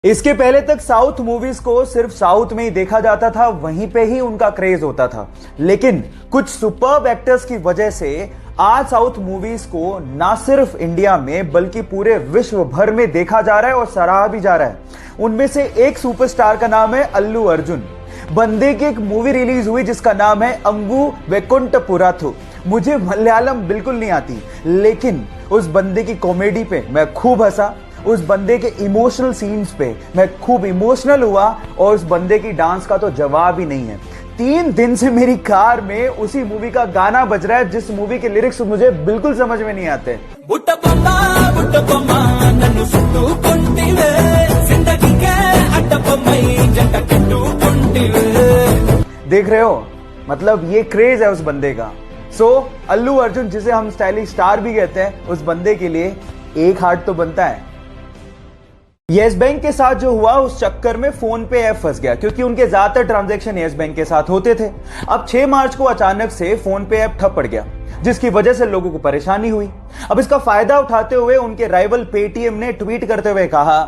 इसके पहले तक साउथ मूवीज को सिर्फ साउथ में ही देखा जाता था, वहीं पे ही उनका क्रेज होता था। लेकिन कुछ सुपर्ब एक्टर्स की वजह से आज साउथ मूवीज को ना सिर्फ इंडिया में बल्कि पूरे विश्व भर में देखा जा रहा है और सराहा भी जा रहा है। उनमें से एक सुपरस्टार का नाम है अल्लू अर्जुन। बंदे की एक मूवी रिलीज हुई जिसका नाम है अंगू वैकुंठपुरथु। मुझे मलयालम बिल्कुल नहीं आती, लेकिन उस बंदे की कॉमेडी पे मैं खूब हंसा, उस बंदे के इमोशनल सीन्स पे मैं खूब इमोशनल हुआ और उस बंदे की डांस का तो जवाब ही नहीं है। 3 दिन से मेरी कार में उसी मूवी का गाना बज रहा है जिस मूवी के लिरिक्स मुझे बिल्कुल समझ में नहीं आते। देख रहे हो, मतलब ये क्रेज है उस बंदे का। अल्लू अर्जुन, जिसे हम स्टाइलिश स्टार भी कहते हैं, उस बंदे के लिए एक हार्ट तो बनता है। येस बैंक के साथ जो हुआ उस चक्कर में फोन पे ऐप फंस गया, क्योंकि उनके ज्यादातर ट्रांजैक्शन येस बैंक के साथ होते थे। अब 6 मार्च को अचानक से फोन पे ऐप ठप पड़ गया, जिसकी वजह से लोगों को परेशानी हुई। अब इसका फायदा उठाते हुए उनके राइवल पेटीएम ने ट्वीट करते हुए कहा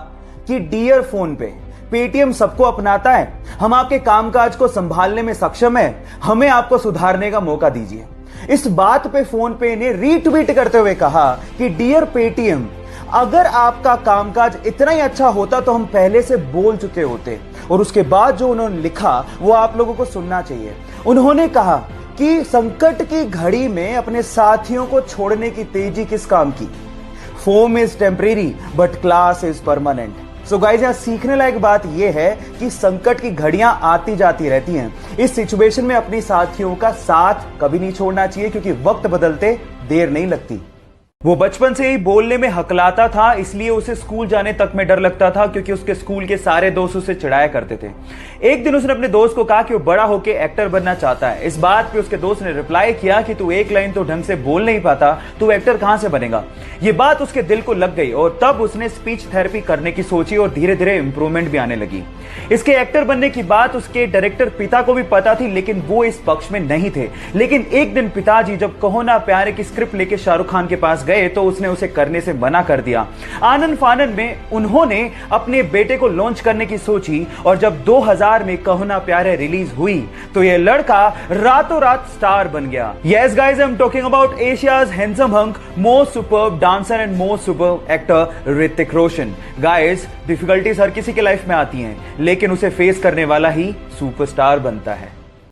कि डियर फोन पे, पेटीएम सबको अपनाता है, हम आपके कामकाज को संभालने में सक्षम है, हमें आपको सुधारने का मौका दीजिए। इस बात पे फोन पे ने रीट्वीट करते हुए कहा कि डियर पेटीएम, अगर आपका कामकाज इतना ही अच्छा होता तो हम पहले से बोल चुके होते। और उसके बाद जो उन्होंने लिखा वो आप लोगों को सुनना चाहिए। उन्होंने कहा कि संकट की घड़ी में अपने साथियों को छोड़ने की तेजी किस काम की। Foam is temporary but class is permanent. So guys, यहां सीखने लायक बात यह है कि संकट की घड़ियां आती जाती रहती हैं। इस सिचुएशन में अपनी साथियों का साथ कभी नहीं छोड़ना चाहिए, क्योंकि वक्त बदलते देर नहीं लगती। वो बचपन से ही बोलने में हकलाता था, इसलिए उसे स्कूल जाने तक में डर लगता था, क्योंकि उसके स्कूल के सारे दोस्त उसे चिढ़ाया करते थे। एक दिन उसने अपने दोस्त को कहा कि वो बड़ा होकर एक्टर बनना चाहता है। इस बात पे उसके दोस्त ने रिप्लाई किया कि तू एक लाइन तो ढंग से बोल नहीं पाता, तू एक्टर कहां से बनेगा। ये बात उसके दिल को लग गई और तब उसने स्पीच थेरेपी करने की सोची और धीरे धीरे इंप्रूवमेंट भी आने लगी। इसके एक्टर बनने की बात उसके डायरेक्टर पिता को भी पता थी, लेकिन वो इस पक्ष में नहीं थे। लेकिन एक दिन पिताजी जब कहो ना प्यारे की स्क्रिप्ट लेके शाहरुख खान के पास गए तो उसने उसे करने से मना कर दिया। आनन फानन में उन्होंने अपने बेटे को लॉन्च करने की सोची और जब 2000 में कहो ना प्यारे रिलीज हुई तो यह लड़का रातों रात स्टार बन गया। Yes guys, I am talking about Asia's handsome hunk, most superb dancer and most superb actor Hrithik Roshan. Guys, difficulties हर किसी के लाइफ में आती हैं, लेकिन उसे फेस करने वाला ही सुपरस्टार बनता है।